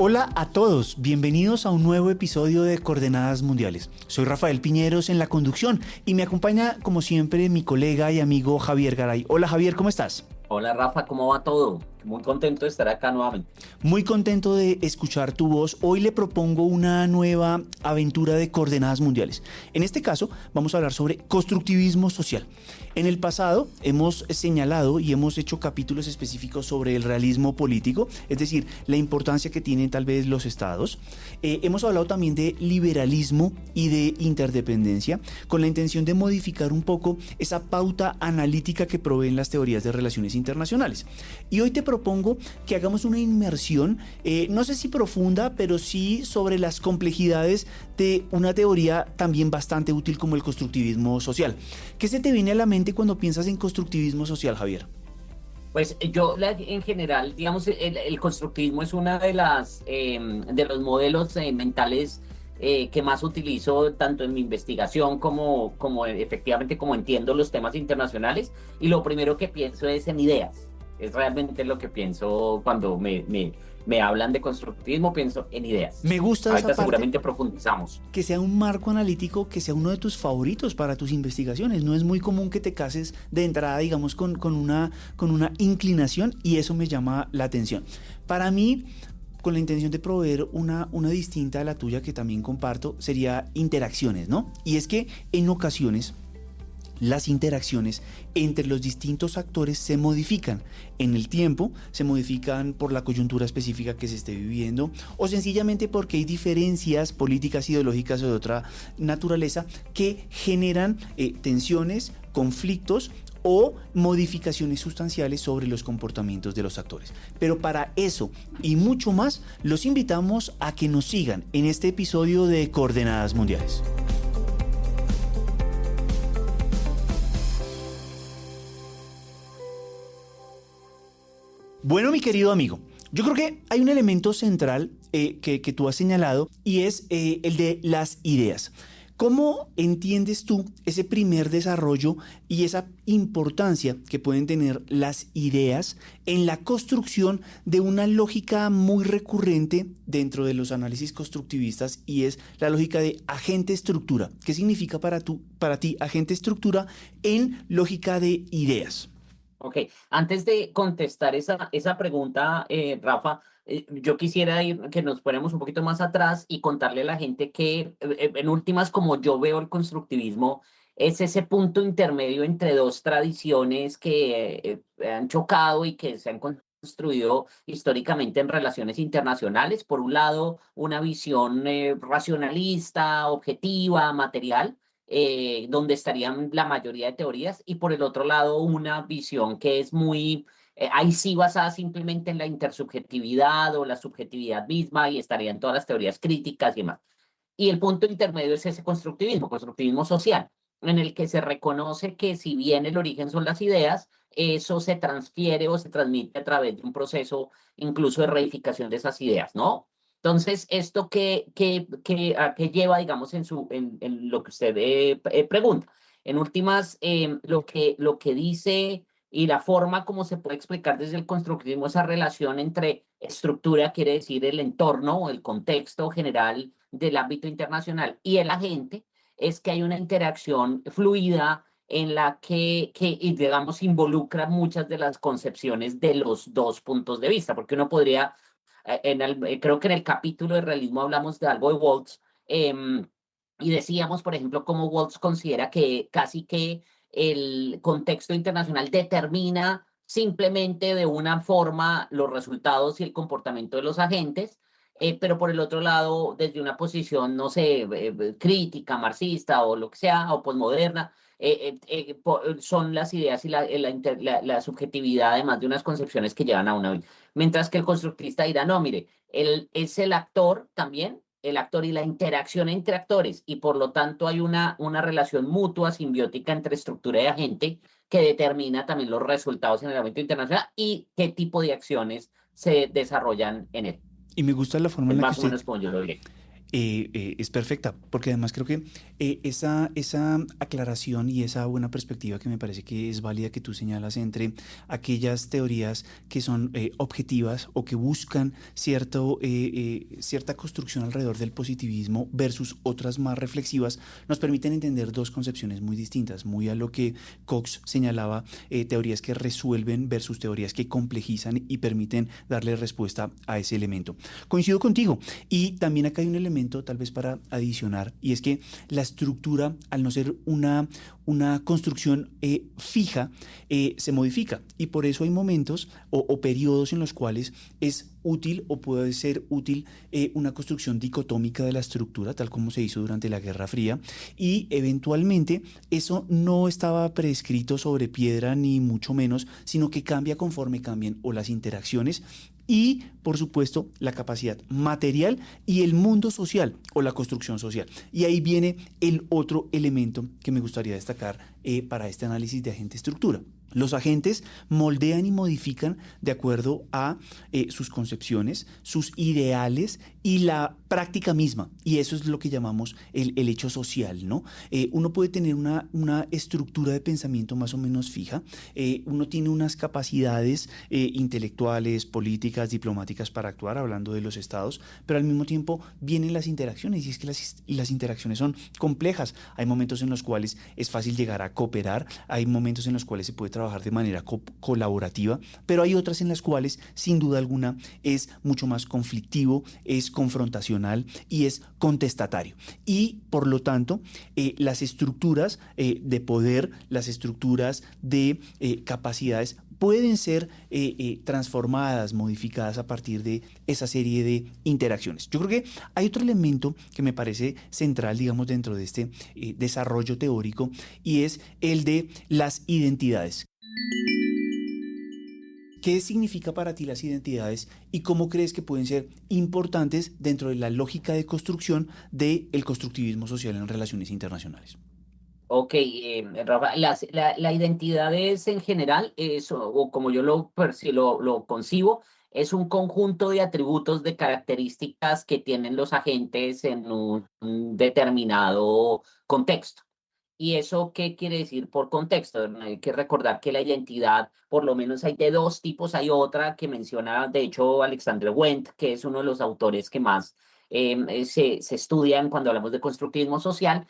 Hola a todos, bienvenidos a un nuevo episodio de Coordenadas Mundiales. Soy Rafael Piñeros en la conducción y me acompaña como siempre mi colega y amigo Javier Garay. Hola Javier, ¿cómo estás? Hola Rafa, ¿cómo va todo? Muy contento de estar acá nuevamente. Muy contento de escuchar tu voz. Hoy le propongo una nueva aventura de Coordenadas Mundiales. En este caso vamos a hablar sobre constructivismo social. En el pasado hemos señalado y hemos hecho capítulos específicos sobre el realismo político, es decir, la importancia que tienen tal vez los estados. Hemos hablado también de liberalismo y de interdependencia, con la intención de modificar un poco esa pauta analítica que proveen las teorías de relaciones internacionales. Y hoy te propongo que hagamos una inmersión, no sé si profunda, pero sí sobre las complejidades de una teoría también bastante útil como el constructivismo social. ¿Qué se te viene a la mente cuando piensas en constructivismo social, Javier? Pues yo en general, digamos, el constructivismo es una de los modelos mentales que más utilizo tanto en mi investigación como efectivamente como entiendo los temas internacionales, y lo primero que pienso es en ideas. Es realmente lo que pienso cuando me hablan de constructivismo, pienso en ideas. Me gusta esa Ahorita parte, seguramente profundizamos. que sea un marco analítico, que sea uno de tus favoritos para tus investigaciones. No es muy común que te cases de entrada, digamos, con una inclinación, y eso me llama la atención. Para mí, con la intención de proveer una distinta a la tuya que también comparto, sería interacciones, ¿no? Y es que en ocasiones las interacciones entre los distintos actores se modifican en el tiempo, se modifican por la coyuntura específica que se esté viviendo, o sencillamente porque hay diferencias políticas, ideológicas o de otra naturaleza que generan tensiones, conflictos o modificaciones sustanciales sobre los comportamientos de los actores. Pero para eso y mucho más, los invitamos a que nos sigan en este episodio de Coordenadas Mundiales. Bueno, mi querido amigo, yo creo que hay un elemento central que tú has señalado, y es el de las ideas. ¿Cómo entiendes tú ese primer desarrollo y esa importancia que pueden tener las ideas en la construcción de una lógica muy recurrente dentro de los análisis constructivistas, y es la lógica de agente-estructura? ¿Qué significa para ti agente-estructura en lógica de ideas? Ok, antes de contestar esa pregunta, Rafa, yo quisiera que nos fuéramos un poquito más atrás y contarle a la gente que, en últimas, como yo veo el constructivismo, es ese punto intermedio entre dos tradiciones que han chocado y que se han construido históricamente en relaciones internacionales. Por un lado, una visión racionalista, objetiva, material, donde estarían la mayoría de teorías, y por el otro lado una visión que es muy, ahí sí basada simplemente en la intersubjetividad o la subjetividad misma, y estarían todas las teorías críticas y demás. Y el punto intermedio es ese constructivismo social, en el que se reconoce que si bien el origen son las ideas, eso se transfiere o se transmite a través de un proceso incluso de reificación de esas ideas, ¿no? Entonces, ¿esto a qué lleva, digamos, en lo que usted pregunta? En últimas, lo que dice y la forma como se puede explicar desde el constructivismo esa relación entre estructura, quiere decir el entorno, el contexto general del ámbito internacional, y el agente, es que hay una interacción fluida en la y digamos, involucra muchas de las concepciones de los dos puntos de vista, porque uno podría creo que en el capítulo de realismo hablamos de algo de Waltz, y decíamos, por ejemplo, cómo Waltz considera que casi que el contexto internacional determina simplemente de una forma los resultados y el comportamiento de los agentes, pero por el otro lado, desde una posición, no sé, crítica, marxista o lo que sea, o posmoderna, son las ideas y la subjetividad, además de unas concepciones que llevan a una vida. Mientras que el constructivista dirá, no, mire, él es el actor también, el actor y la interacción entre actores, y por lo tanto hay una relación mutua, simbiótica entre estructura y agente, que determina también los resultados en el ámbito internacional y qué tipo de acciones se desarrollan en él. Y me gusta la forma Es en la que más o usted menos como yo lo diré. es perfecta, porque además creo que esa aclaración y esa buena perspectiva que me parece que es válida que tú señalas entre aquellas teorías que son objetivas o que buscan cierta construcción alrededor del positivismo versus otras más reflexivas, nos permiten entender dos concepciones muy distintas, muy a lo que Cox señalaba, teorías que resuelven versus teorías que complejizan y permiten darle respuesta a ese elemento. Coincido contigo, y también acá hay un elemento tal vez para adicionar, y es que la estructura, al no ser una construcción fija, se modifica, y por eso hay momentos o periodos en los cuales es útil o puede ser útil una construcción dicotómica de la estructura, tal como se hizo durante la Guerra Fría, y eventualmente eso no estaba prescrito sobre piedra ni mucho menos, sino que cambia conforme cambien o las interacciones y, por supuesto, la capacidad material y el mundo social o la construcción social. Y ahí viene el otro elemento que me gustaría destacar para este análisis de agente-estructura. Los agentes moldean y modifican de acuerdo a sus concepciones, sus ideales y la práctica misma. Y eso es lo que llamamos el hecho social, ¿no? Uno puede tener una estructura de pensamiento más o menos fija. Uno tiene unas capacidades intelectuales, políticas, diplomáticas para actuar, hablando de los estados, pero al mismo tiempo vienen las interacciones, y es que las interacciones son complejas. Hay momentos en los cuales es fácil llegar a cooperar, hay momentos en los cuales se puede trabajar de manera colaborativa, pero hay otras en las cuales, sin duda alguna, es mucho más conflictivo, es confrontacional y es contestatario. Y, por lo tanto, las estructuras de poder, las estructuras de capacidades pueden ser transformadas, modificadas a partir de esa serie de interacciones. Yo creo que hay otro elemento que me parece central, digamos, dentro de este desarrollo teórico, y es el de las identidades. ¿Qué significa para ti las identidades y cómo crees que pueden ser importantes dentro de la lógica de construcción del constructivismo social en relaciones internacionales? Ok, Rafa, la identidad es en general, o como yo lo concibo, es un conjunto de atributos, de características que tienen los agentes en un determinado contexto. ¿Y eso qué quiere decir por contexto? Hay que recordar que la identidad, por lo menos hay de dos tipos. Hay otra que menciona, de hecho, Alexander Wendt, que es uno de los autores que más se estudian cuando hablamos de constructivismo social,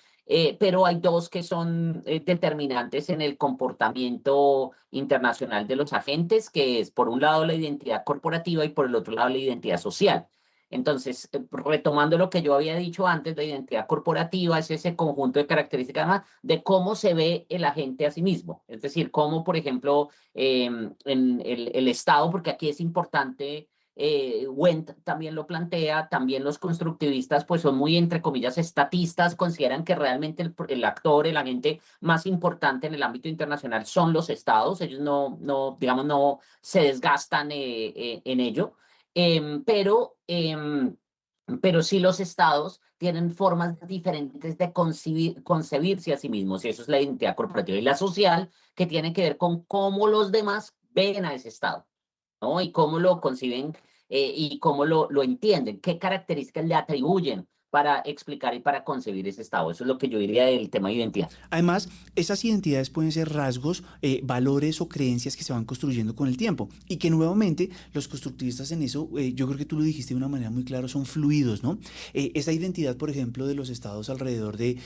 pero hay dos que son determinantes en el comportamiento internacional de los agentes, que es por un lado la identidad corporativa y por el otro lado la identidad social. Entonces, retomando lo que yo había dicho antes, la identidad corporativa es ese conjunto de características más de cómo se ve el agente a sí mismo. Es decir, cómo, por ejemplo, en el Estado, porque aquí es importante, Wendt también lo plantea, también los constructivistas pues son muy, entre comillas, estatistas, consideran que realmente el actor, el agente más importante en el ámbito internacional son los Estados, ellos digamos, no se desgastan en ello. Pero sí los estados tienen formas diferentes de concebirse a sí mismos, y eso es la identidad corporativa. Y la social, que tiene que ver con cómo los demás ven a ese estado, ¿no? Y cómo lo conciben y cómo lo entienden, qué características le atribuyen para explicar y para concebir ese estado. Eso es lo que yo diría del tema de identidad. Además, esas identidades pueden ser rasgos, valores o creencias que se van construyendo con el tiempo, y que nuevamente los constructivistas en eso, yo creo que tú lo dijiste de una manera muy clara, son fluidos, ¿no? Esa identidad, por ejemplo, de los estados alrededor de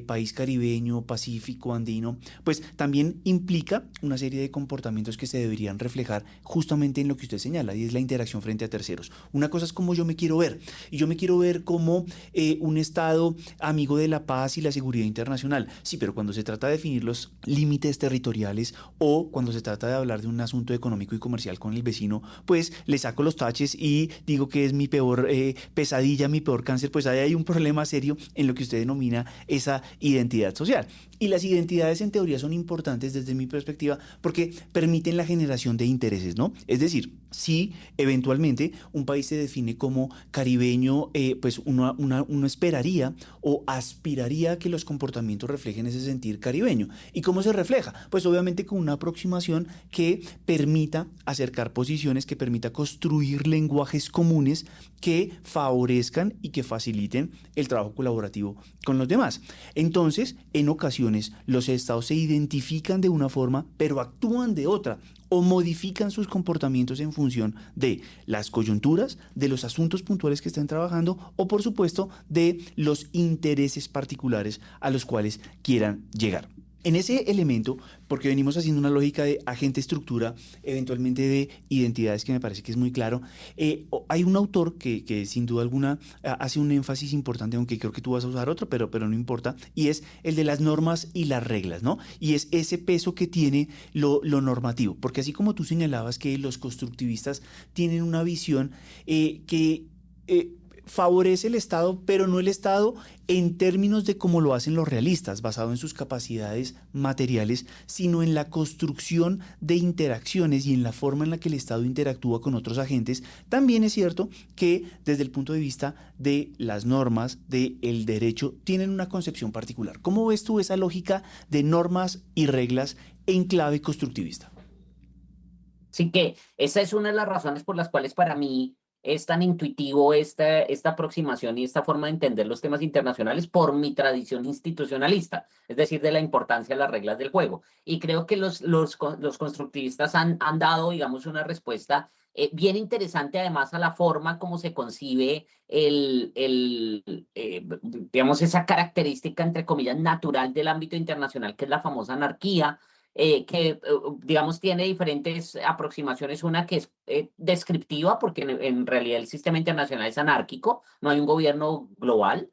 país caribeño, pacífico, andino, pues también implica una serie de comportamientos que se deberían reflejar justamente en lo que usted señala, y es la interacción frente a terceros. Una cosa es cómo yo me quiero ver, y yo me quiero ver como un Estado amigo de la paz y la seguridad internacional. Sí, pero cuando se trata de definir los límites territoriales o cuando se trata de hablar de un asunto económico y comercial con el vecino, pues le saco los taches y digo que es mi peor pesadilla, mi peor cáncer. Pues ahí hay un problema serio en lo que usted denomina esa identidad social. Y las identidades en teoría son importantes desde mi perspectiva porque permiten la generación de intereses, ¿no? Es decir, Si eventualmente un país se define como caribeño, pues uno esperaría o aspiraría a que los comportamientos reflejen ese sentir caribeño. ¿Y cómo se refleja? Pues obviamente con una aproximación que permita acercar posiciones, que permita construir lenguajes comunes que favorezcan y que faciliten el trabajo colaborativo con los demás. Entonces, en ocasiones, los estados se identifican de una forma, pero actúan de otra o modifican sus comportamientos en función de las coyunturas, de los asuntos puntuales que están trabajando o por supuesto de los intereses particulares a los cuales quieran llegar. En ese elemento, porque venimos haciendo una lógica de agente-estructura, eventualmente de identidades, que me parece que es muy claro, hay un autor que sin duda alguna hace un énfasis importante, aunque creo que tú vas a usar otro, pero no importa, y es el de las normas y las reglas, ¿no? Y es ese peso que tiene lo normativo, porque así como tú señalabas que los constructivistas tienen una visión que favorece el Estado, pero no el Estado en términos de cómo lo hacen los realistas, basado en sus capacidades materiales, sino en la construcción de interacciones y en la forma en la que el Estado interactúa con otros agentes. También es cierto que desde el punto de vista de las normas, del derecho, tienen una concepción particular. ¿Cómo ves tú esa lógica de normas y reglas en clave constructivista? Así que esa es una de las razones por las cuales para mí es tan intuitivo esta aproximación y esta forma de entender los temas internacionales por mi tradición institucionalista, es decir, de la importancia de las reglas del juego. Y creo que los constructivistas han dado, digamos, una respuesta bien interesante además a la forma como se concibe digamos, esa característica, entre comillas, natural del ámbito internacional, que es la famosa anarquía digamos, tiene diferentes aproximaciones. Una que es descriptiva, porque en realidad el sistema internacional es anárquico, no hay un gobierno global,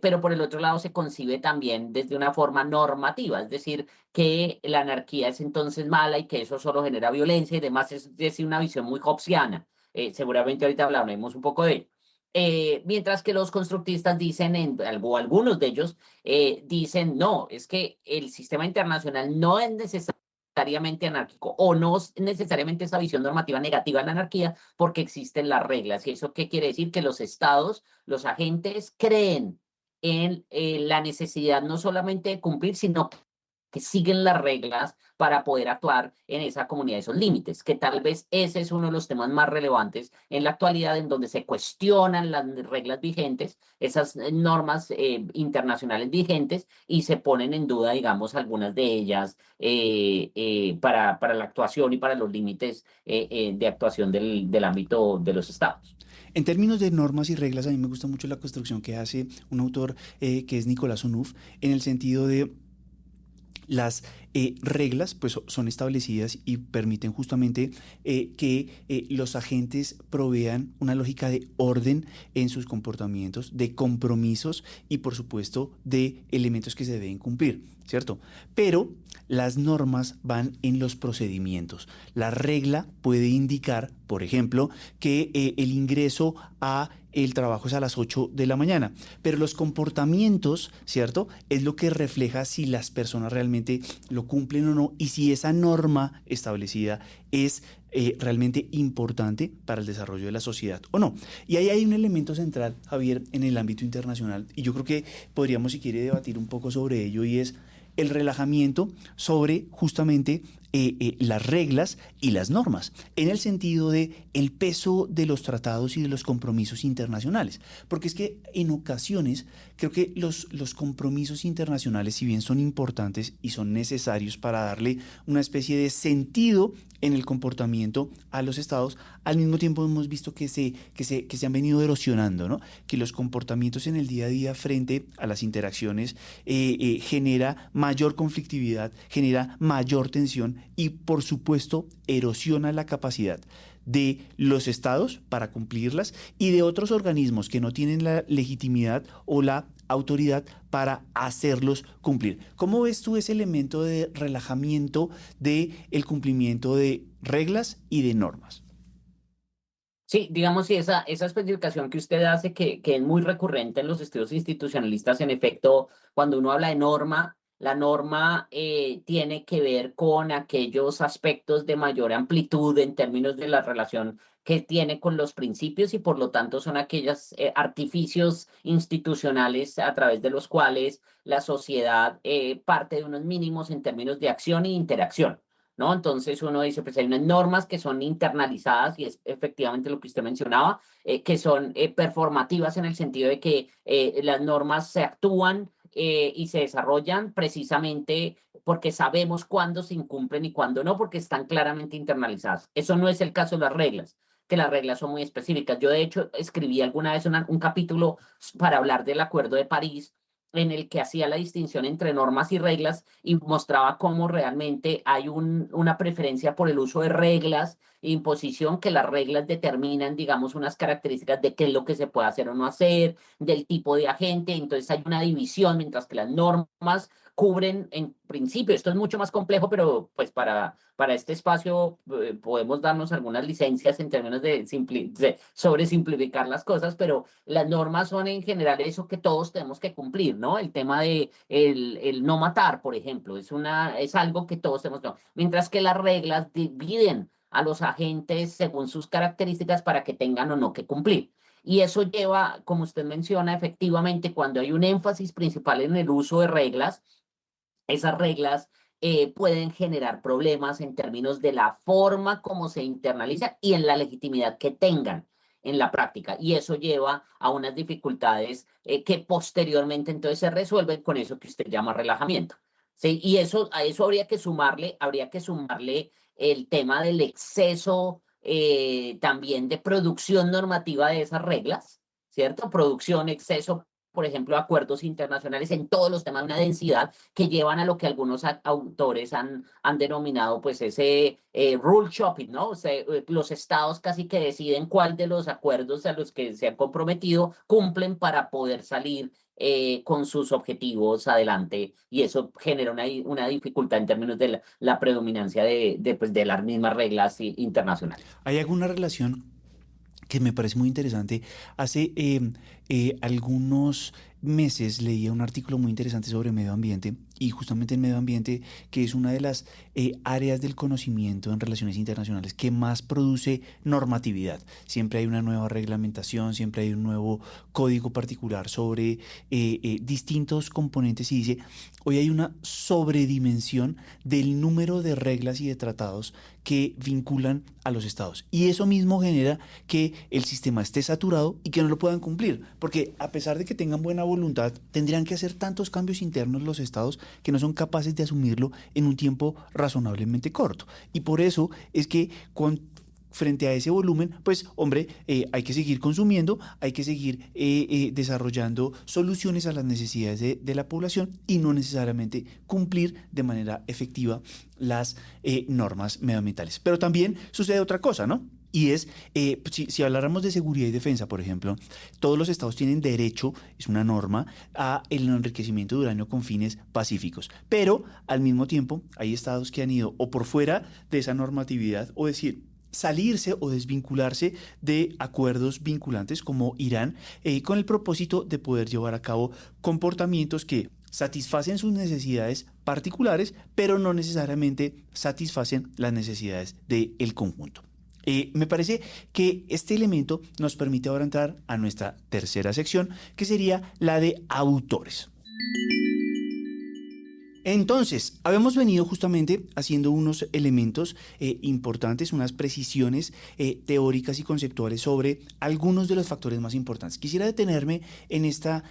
pero por el otro lado se concibe también desde una forma normativa, es decir, que la anarquía es entonces mala y que eso solo genera violencia y demás, es decir, una visión muy hobbesiana. Seguramente ahorita hablaremos un poco de ello. Mientras que los constructistas dicen, o algunos de ellos, dicen, no, es que el sistema internacional no es necesariamente anárquico o no es necesariamente esa visión normativa negativa de la anarquía porque existen las reglas. ¿Y eso qué quiere decir? Que los estados, los agentes creen en la necesidad no solamente de cumplir, sino que siguen las reglas para poder actuar en esa comunidad, esos límites, que tal vez ese es uno de los temas más relevantes en la actualidad, en donde se cuestionan las reglas vigentes, esas normas internacionales vigentes, y se ponen en duda, digamos, algunas de ellas para la actuación y para los límites de actuación del ámbito de los estados. En términos de normas y reglas, a mí me gusta mucho la construcción que hace un autor que es Nicolás Onuf, en el sentido de las reglas pues son establecidas y permiten justamente que los agentes provean una lógica de orden en sus comportamientos, de compromisos y por supuesto de elementos que se deben cumplir, ¿cierto? Pero las normas van en los procedimientos. La regla puede indicar, por ejemplo, que el ingreso a el trabajo es a las 8 de la mañana, pero los comportamientos, ¿cierto? Es lo que refleja si las personas realmente lo cumplen o no y si esa norma establecida es realmente importante para el desarrollo de la sociedad o no. Y ahí hay un elemento central, Javier, en el ámbito internacional, y yo creo que podríamos, si quiere, debatir un poco sobre ello, y es el relajamiento sobre justamente las reglas y las normas, en el sentido de el peso de los tratados y de los compromisos internacionales. Porque es que en ocasiones creo que los compromisos internacionales, si bien son importantes y son necesarios para darle una especie de sentido en el comportamiento a los estados, al mismo tiempo hemos visto que se han venido erosionando, ¿no? Que los comportamientos en el día a día frente a las interacciones genera mayor conflictividad, genera mayor tensión y por supuesto erosiona la capacidad de los estados para cumplirlas y de otros organismos que no tienen la legitimidad o la autoridad para hacerlos cumplir. ¿Cómo ves tú ese elemento de relajamiento del cumplimiento de reglas y de normas? Sí, digamos, y esa especificación que usted hace, que es muy recurrente en los estudios institucionalistas, en efecto, cuando uno habla de norma, La norma tiene que ver con aquellos aspectos de mayor amplitud en términos de la relación que tiene con los principios y por lo tanto son aquellos artificios institucionales a través de los cuales la sociedad parte de unos mínimos en términos de acción e interacción. ¿No? Entonces uno dice, pues hay unas normas que son internalizadas y es efectivamente lo que usted mencionaba, que son performativas en el sentido de que las normas se actúan y se desarrollan precisamente porque sabemos cuándo se incumplen y cuándo no, porque están claramente internalizadas. Eso no es el caso de las reglas, que las reglas son muy específicas. Yo, de hecho, escribí alguna vez un capítulo para hablar del Acuerdo de París, en el que hacía la distinción entre normas y reglas y mostraba cómo realmente hay una preferencia por el uso de reglas e imposición, que las reglas determinan, digamos, unas características de qué es lo que se puede hacer o no hacer, del tipo de agente, entonces hay una división, mientras que las normas cubren en principio, esto es mucho más complejo, pero pues para este espacio podemos darnos algunas licencias en términos de sobresimplificar las cosas, pero las normas son en general eso que todos tenemos que cumplir, ¿no? El tema de el no matar, por ejemplo, es algo que todos tenemos que cumplir, mientras que las reglas dividen a los agentes según sus características para que tengan o no que cumplir. Y eso lleva, como usted menciona, efectivamente, cuando hay un énfasis principal en el uso de reglas, esas reglas pueden generar problemas en términos de la forma como se internaliza y en la legitimidad que tengan en la práctica. Y eso lleva a unas dificultades que posteriormente entonces se resuelven con eso que usted llama relajamiento. ¿Sí? Y eso, a eso habría que sumarle el tema del exceso también de producción normativa de esas reglas, ¿cierto? Producción, exceso, por ejemplo, acuerdos internacionales en todos los temas, una densidad que llevan a lo que algunos autores han denominado pues ese rule shopping, ¿no? O sea, los estados casi que deciden cuál de los acuerdos a los que se han comprometido cumplen para poder salir con sus objetivos adelante y eso genera una dificultad en términos de la predominancia pues, de las mismas reglas internacionales. ¿Hay alguna relación que me parece muy interesante? Hace algunos meses leía un artículo muy interesante sobre medio ambiente y justamente el medio ambiente, que es una de las áreas del conocimiento en relaciones internacionales que más produce normatividad. Siempre hay una nueva reglamentación, siempre hay un nuevo código particular sobre distintos componentes y dice, hoy hay una sobredimensión del número de reglas y de tratados que vinculan a los estados. Y eso mismo genera que el sistema esté saturado y que no lo puedan cumplir. Porque a pesar de que tengan buena voluntad, tendrían que hacer tantos cambios internos los estados que no son capaces de asumirlo en un tiempo razonablemente corto. Y por eso es que frente a ese volumen, pues hombre, hay que seguir consumiendo, hay que seguir desarrollando soluciones a las necesidades de la población y no necesariamente cumplir de manera efectiva las normas medioambientales. Pero también sucede otra cosa, ¿no? Y es, si habláramos de seguridad y defensa, por ejemplo, todos los estados tienen derecho, es una norma, a el enriquecimiento de uranio con fines pacíficos. Pero, al mismo tiempo, hay estados que han ido o por fuera de esa normatividad, o decir, salirse o desvincularse de acuerdos vinculantes como Irán, con el propósito de poder llevar a cabo comportamientos que satisfacen sus necesidades particulares, pero no necesariamente satisfacen las necesidades del conjunto. Me parece que este elemento nos permite ahora entrar a nuestra tercera sección, que sería la de autores. Entonces, habíamos venido justamente haciendo unos elementos importantes, unas precisiones teóricas y conceptuales sobre algunos de los factores más importantes. Quisiera detenerme en esta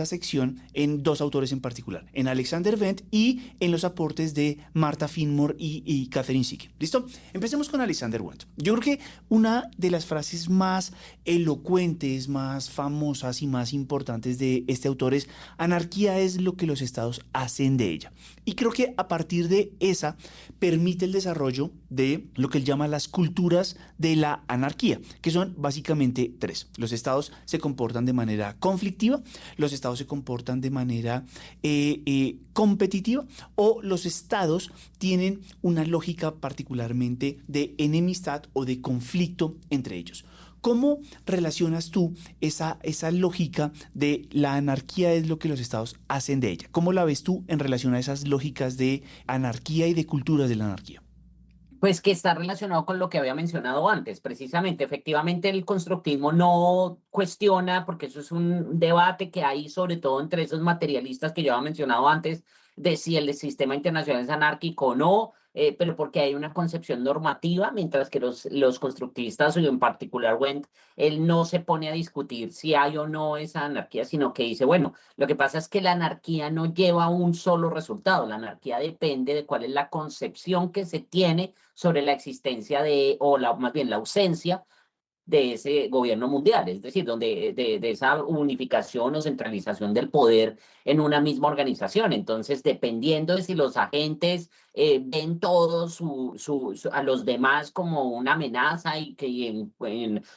sección en dos autores en particular, en Alexander Wendt y en los aportes de Martha Finmore y Catherine Sigge. ¿Listo? Empecemos con Alexander Wendt. Yo creo que una de las frases más elocuentes, más famosas y más importantes de este autor es: anarquía es lo que los estados hacen de ella. Y creo que a partir de esa permite el desarrollo de lo que él llama las culturas de la anarquía, que son básicamente tres. Los estados se comportan de manera conflictiva, los estados se comportan de manera competitiva, o los estados tienen una lógica particularmente de enemistad o de conflicto entre ellos. ¿Cómo relacionas tú esa lógica de la anarquía es lo que los estados hacen de ella? ¿Cómo la ves tú en relación a esas lógicas de anarquía y de culturas de la anarquía? Pues que está relacionado con lo que había mencionado antes, precisamente. Efectivamente, el constructivismo no cuestiona, porque eso es un debate que hay sobre todo entre esos materialistas que yo había mencionado antes, de si el sistema internacional es anárquico o no, pero porque hay una concepción normativa, mientras que los constructivistas, y en particular Wendt, él no se pone a discutir si hay o no esa anarquía, sino que dice, bueno, lo que pasa es que la anarquía no lleva a un solo resultado, la anarquía depende de cuál es la concepción que se tiene sobre la existencia más bien la ausencia de ese gobierno mundial, es decir, de esa unificación o centralización del poder en una misma organización. Entonces, dependiendo de si los agentes ven todos a los demás como una amenaza y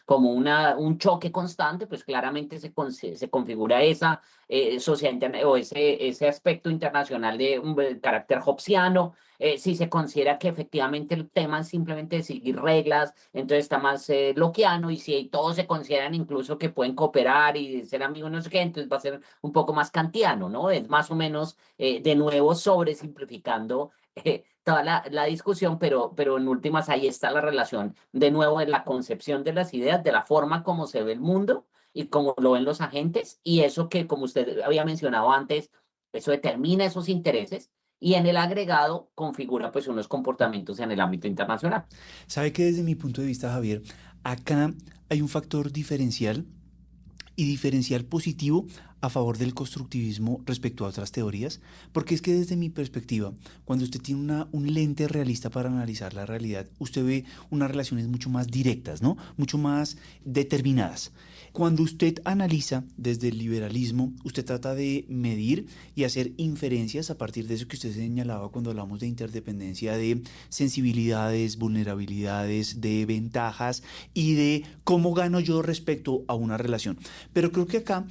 como un choque constante, pues claramente se configura esa sociedad o ese aspecto internacional de un carácter hobbesiano. Si se considera que efectivamente el tema es simplemente seguir reglas, entonces está más lockeano, y si todos se consideran incluso que pueden cooperar y ser amigos, no sé qué, entonces va a ser un poco más kantiano, ¿no? Es más o menos, de nuevo, sobresimplificando toda la discusión, pero en últimas ahí está la relación, de nuevo, de la concepción de las ideas, de la forma como se ve el mundo y cómo lo ven los agentes, y eso que, como usted había mencionado antes, eso determina esos intereses y en el agregado configura pues unos comportamientos en el ámbito internacional. Sabe que desde mi punto de vista, Javier, acá hay un factor diferencial y diferencial positivo a favor del constructivismo respecto a otras teorías, porque es que desde mi perspectiva, cuando usted tiene un lente realista para analizar la realidad, usted ve unas relaciones mucho más directas, ¿no? Mucho más determinadas. Cuando usted analiza desde el liberalismo, usted trata de medir y hacer inferencias a partir de eso que usted señalaba cuando hablamos de interdependencia, de sensibilidades, vulnerabilidades, de ventajas y de cómo gano yo respecto a una relación. Pero creo que acá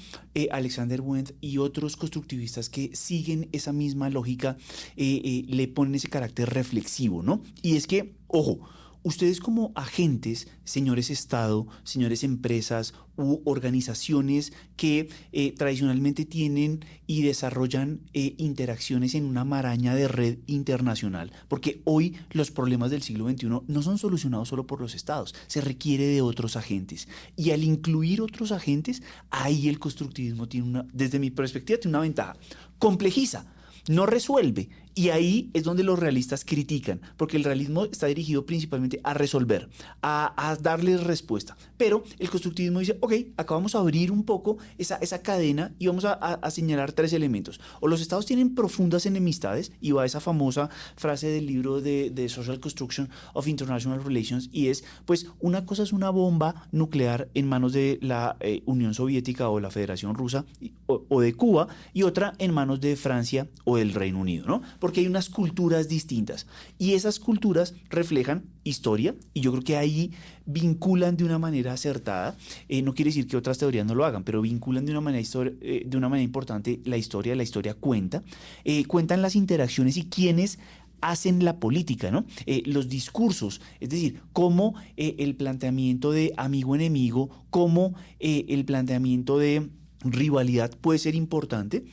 Alexander Wendt y otros constructivistas que siguen esa misma lógica le ponen ese carácter reflexivo, ¿no? Y es que, ojo, ustedes como agentes, señores Estado, señores empresas u organizaciones que tradicionalmente tienen y desarrollan interacciones en una maraña de red internacional, porque hoy los problemas del siglo XXI no son solucionados solo por los Estados, se requiere de otros agentes. Y al incluir otros agentes, ahí el constructivismo tiene desde mi perspectiva, tiene una ventaja. Complejiza, no resuelve. Y ahí es donde los realistas critican, porque el realismo está dirigido principalmente a resolver, a darles respuesta. Pero el constructivismo dice, ok, acá vamos a abrir un poco esa cadena y vamos a señalar tres elementos. O los estados tienen profundas enemistades, y va esa famosa frase del libro de Social Construction of International Relations, y es, pues, una cosa es una bomba nuclear en manos de la Unión Soviética o la Federación Rusa o de Cuba, y otra en manos de Francia o del Reino Unido, ¿no? Porque hay unas culturas distintas y esas culturas reflejan historia, y yo creo que ahí vinculan de una manera acertada, no quiere decir que otras teorías no lo hagan, pero vinculan de una manera importante la historia cuentan las interacciones y quiénes hacen la política, ¿no? Los discursos, es decir, cómo el planteamiento de amigo-enemigo, cómo el planteamiento de rivalidad puede ser importante,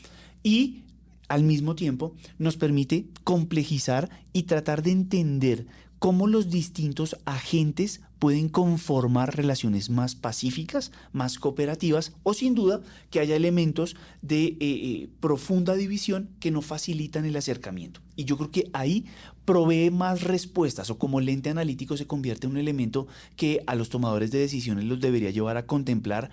y al mismo tiempo nos permite complejizar y tratar de entender cómo los distintos agentes pueden conformar relaciones más pacíficas, más cooperativas, o sin duda que haya elementos de profunda división que no facilitan el acercamiento. Y yo creo que ahí provee más respuestas, o como lente analítico se convierte en un elemento que a los tomadores de decisiones los debería llevar a contemplar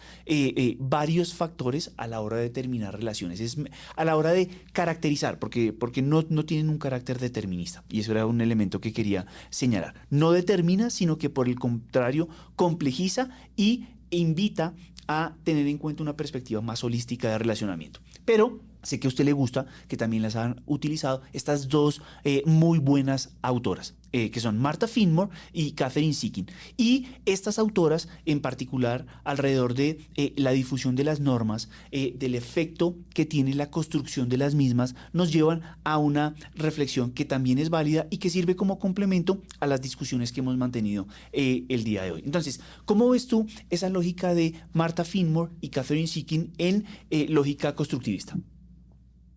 varios factores a la hora de determinar relaciones, a la hora de caracterizar, porque no tienen un carácter determinista, y eso era un elemento que quería señalar. No determina, sino que por el contrario complejiza y invita a tener en cuenta una perspectiva más holística de relacionamiento. Pero sé que a usted le gusta, que también las han utilizado, estas dos muy buenas autoras, que son Martha Finmore y Catherine Sickin. Y estas autoras, en particular, alrededor de la difusión de las normas, del efecto que tiene la construcción de las mismas, nos llevan a una reflexión que también es válida y que sirve como complemento a las discusiones que hemos mantenido el día de hoy. Entonces, ¿cómo ves tú esa lógica de Martha Finmore y Catherine Sickin en lógica constructivista?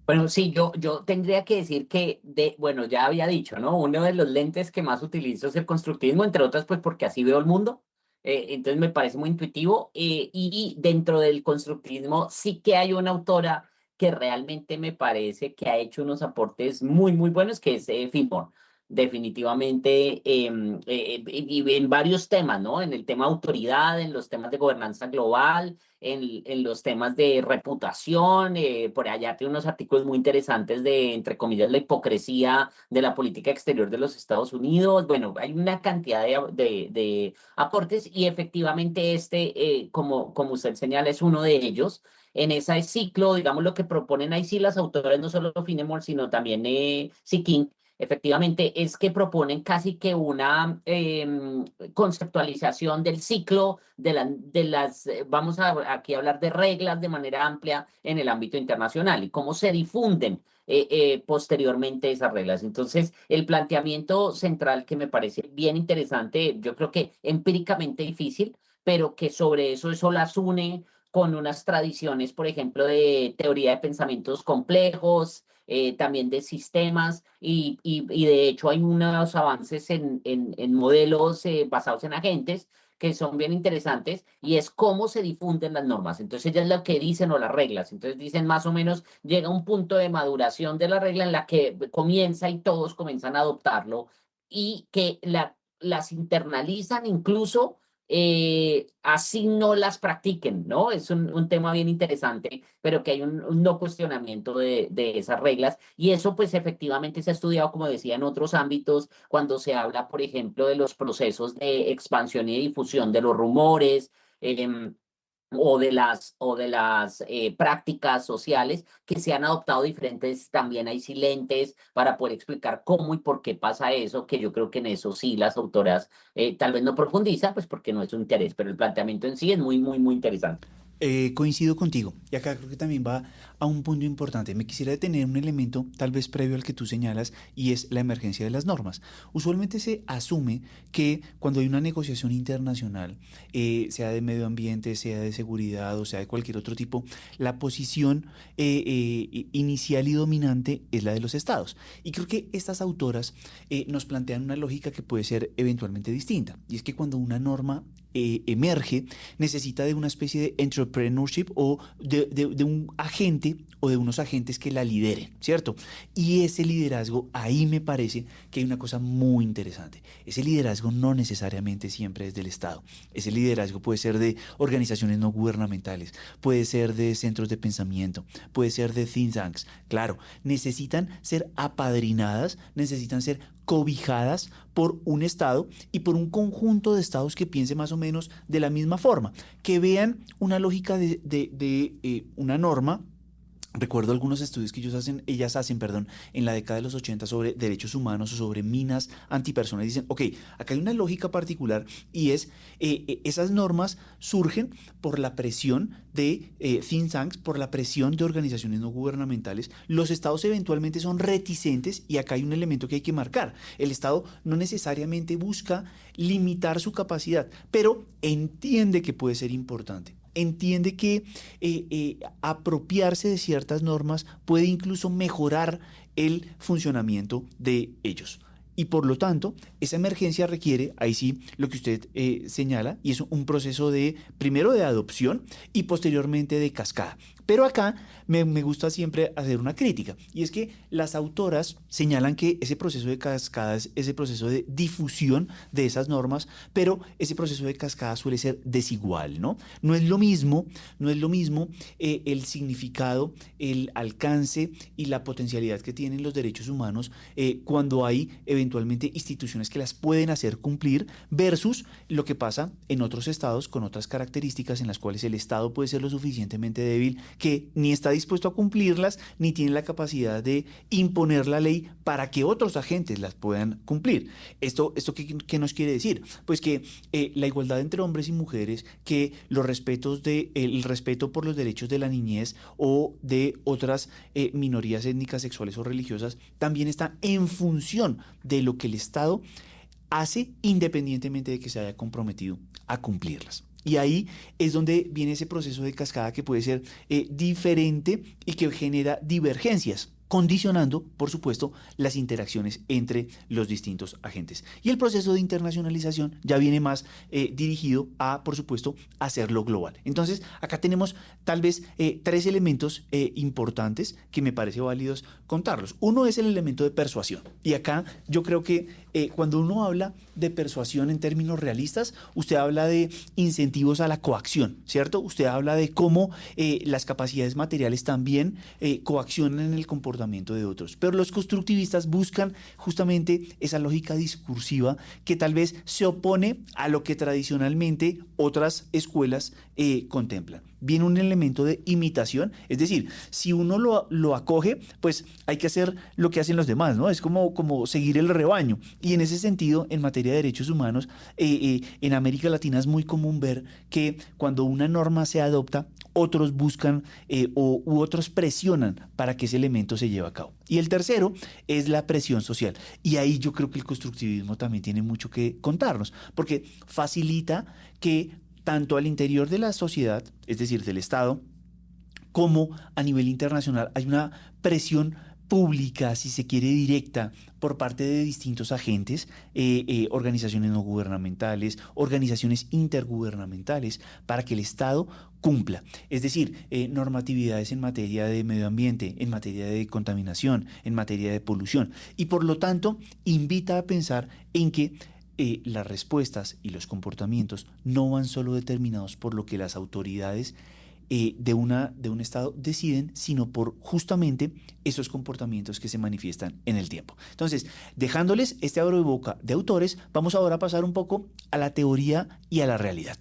Bueno, sí, yo tendría que decir que, bueno, ya había dicho, ¿no? Uno de los lentes que más utilizo es el constructivismo, entre otras, pues porque así veo el mundo. Entonces me parece muy intuitivo. Y dentro del constructivismo sí que hay una autora que realmente me parece que ha hecho unos aportes muy, muy buenos, que es Fillmore. Definitivamente, y en varios temas, ¿no? En el tema autoridad, en los temas de gobernanza global, en los temas de reputación, por allá tiene unos artículos muy interesantes de, entre comillas, la hipocresía de la política exterior de los Estados Unidos. Bueno, hay una cantidad de aportes y efectivamente como usted señala, es uno de ellos. En ese ciclo, digamos, lo que proponen ahí sí las autoras, no solo Finemore, sino también Sikin, efectivamente, es que proponen casi que una conceptualización del ciclo vamos aquí a hablar de reglas de manera amplia en el ámbito internacional y cómo se difunden posteriormente esas reglas. Entonces, el planteamiento central que me parece bien interesante, yo creo que empíricamente difícil, pero que sobre eso las une con unas tradiciones, por ejemplo, de teoría de pensamientos complejos, también de sistemas y de hecho hay unos avances en modelos basados en agentes que son bien interesantes y es cómo se difunden las normas. Entonces ellas lo que dicen o las reglas. Entonces dicen más o menos llega un punto de maduración de la regla en la que comienza y todos comienzan a adoptarlo y que las internalizan incluso así no las practiquen, ¿no? Es un tema bien interesante, pero que hay un no cuestionamiento de esas reglas y eso pues efectivamente se ha estudiado, como decía, en otros ámbitos, cuando se habla, por ejemplo, de los procesos de expansión y difusión de los rumores. O de las prácticas sociales que se han adoptado diferentes, también hay silentes para poder explicar cómo y por qué pasa eso, que yo creo que en eso sí las autoras tal vez no profundizan, pues porque no es su interés, pero el planteamiento en sí es muy, muy, muy interesante. Coincido contigo. Y acá creo que también va a un punto importante. Me quisiera detener en un elemento tal vez previo al que tú señalas y es la emergencia de las normas. Usualmente se asume que cuando hay una negociación internacional, sea de medio ambiente, sea de seguridad o sea de cualquier otro tipo, la posición inicial y dominante es la de los estados. Y creo que estas autoras nos plantean una lógica que puede ser eventualmente distinta. Y es que cuando una norma emerge, necesita de una especie de entrepreneurship o de un agente o de unos agentes que la lideren, ¿cierto? Y ese liderazgo, ahí me parece que hay una cosa muy interesante. Ese liderazgo no necesariamente siempre es del Estado. Ese liderazgo puede ser de organizaciones no gubernamentales, puede ser de centros de pensamiento, puede ser de think tanks. Claro, necesitan ser apadrinadas, necesitan ser cobijadas por un Estado y por un conjunto de Estados que piense más o menos de la misma forma, que vean una lógica de una norma. Recuerdo algunos estudios que ellas hacen, perdón, en la década de los 80 sobre derechos humanos o sobre minas antipersonas. Dicen, ok, acá hay una lógica particular y es, esas normas surgen por la presión de think tanks, por la presión de organizaciones no gubernamentales. Los estados eventualmente son reticentes y acá hay un elemento que hay que marcar. El estado no necesariamente busca limitar su capacidad, pero entiende que puede ser importante, entiende que apropiarse de ciertas normas puede incluso mejorar el funcionamiento de ellos. Y por lo tanto, esa emergencia requiere, ahí sí, lo que usted señala, y es un proceso de, primero de adopción y posteriormente de cascada. Pero acá me gusta siempre hacer una crítica, y es que las autoras señalan que ese proceso de cascada es ese proceso de difusión de esas normas, pero ese proceso de cascada suele ser desigual, ¿no? No es lo mismo el significado, el alcance y la potencialidad que tienen los derechos humanos cuando hay eventualmente instituciones que las pueden hacer cumplir versus lo que pasa en otros estados con otras características en las cuales el estado puede ser lo suficientemente débil que ni está dispuesto a cumplirlas, ni tiene la capacidad de imponer la ley para que otros agentes las puedan cumplir. ¿Esto qué nos quiere decir? Pues que la igualdad entre hombres y mujeres, que el respeto por los derechos de la niñez o de otras minorías étnicas, sexuales o religiosas, también está en función de lo que el Estado hace independientemente de que se haya comprometido a cumplirlas. Y ahí es donde viene ese proceso de cascada que puede ser diferente y que genera divergencias, condicionando, por supuesto, las interacciones entre los distintos agentes. Y el proceso de internacionalización ya viene más dirigido a, por supuesto, hacerlo global. Entonces, acá tenemos tal vez tres elementos importantes que me parece válidos contarlos. Uno es el elemento de persuasión. Y acá yo creo que cuando uno habla de persuasión en términos realistas, usted habla de incentivos a la coacción, ¿cierto? Usted habla de cómo las capacidades materiales también coaccionan en el comportamiento de otros. Pero los constructivistas buscan justamente esa lógica discursiva que tal vez se opone a lo que tradicionalmente otras escuelas contemplan. Viene un elemento de imitación, es decir, si uno lo acoge, pues hay que hacer lo que hacen los demás, ¿no? Es como seguir el rebaño. Y en ese sentido, en materia de derechos humanos, en América Latina es muy común ver que cuando una norma se adopta, otros buscan u otros presionan para que ese elemento se lleve a cabo. Y el tercero es la presión social. Y ahí yo creo que el constructivismo también tiene mucho que contarnos, porque facilita que tanto al interior de la sociedad, es decir, del Estado, como a nivel internacional hay una presión pública, si se quiere, directa por parte de distintos agentes, organizaciones no gubernamentales, organizaciones intergubernamentales, para que el Estado cumpla. Es decir, normatividades en materia de medio ambiente, en materia de contaminación, en materia de polución. Y por lo tanto, invita a pensar en que las respuestas y los comportamientos no van solo determinados por lo que las autoridades de un Estado deciden, sino por justamente esos comportamientos que se manifiestan en el tiempo. Entonces, dejándoles este abro de boca de autores, vamos ahora a pasar un poco a la teoría y a la realidad.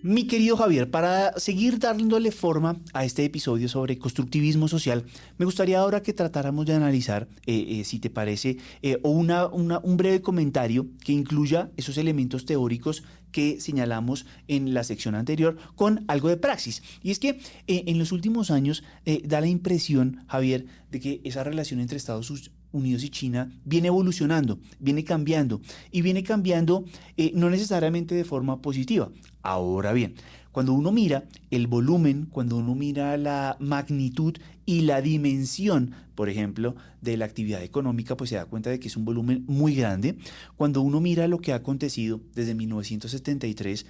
Mi querido Javier, para seguir dándole forma a este episodio sobre constructivismo social, me gustaría ahora que tratáramos de analizar, si te parece, un breve comentario que incluya esos elementos teóricos que señalamos en la sección anterior con algo de praxis. Y es que en los últimos años da la impresión, Javier, de que esa relación entre Estados Unidos y China viene evolucionando, viene cambiando y viene cambiando no necesariamente de forma positiva. Ahora bien, cuando uno mira el volumen, cuando uno mira la magnitud y la dimensión, por ejemplo, de la actividad económica, pues se da cuenta de que es un volumen muy grande. Cuando uno mira lo que ha acontecido desde 1973,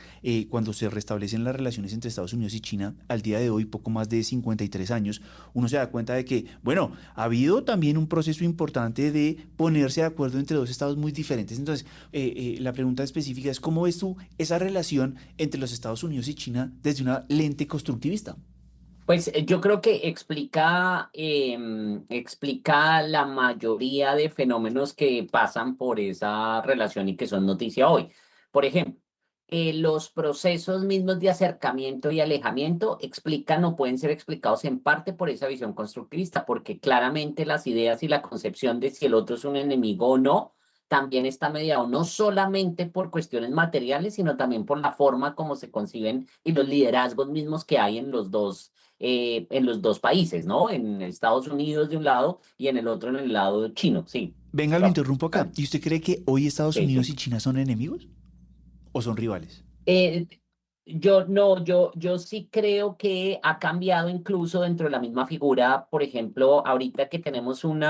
cuando se restablecen las relaciones entre Estados Unidos y China, al día de hoy, poco más de 53 años, uno se da cuenta de que, bueno, ha habido también un proceso importante de ponerse de acuerdo entre dos estados muy diferentes. Entonces, la pregunta específica es, ¿cómo ves tú esa relación entre los Estados Unidos y China desde una lente constructivista? Pues yo creo que explica la mayoría de fenómenos que pasan por esa relación y que son noticia hoy. Por ejemplo, los procesos mismos de acercamiento y alejamiento explican o pueden ser explicados en parte por esa visión constructivista, porque claramente las ideas y la concepción de si el otro es un enemigo o no, también está mediado no solamente por cuestiones materiales, sino también por la forma como se conciben y los liderazgos mismos que hay en los dos países, ¿no? En Estados Unidos de un lado y en el otro en el lado chino, sí. Venga, lo Rafa. interrumpo acá. ¿Y usted cree que hoy Estados Sí, Unidos sí. y China son enemigos o son rivales? Eh, yo no, yo sí creo que ha cambiado incluso dentro de la misma figura. Por ejemplo, ahorita que tenemos un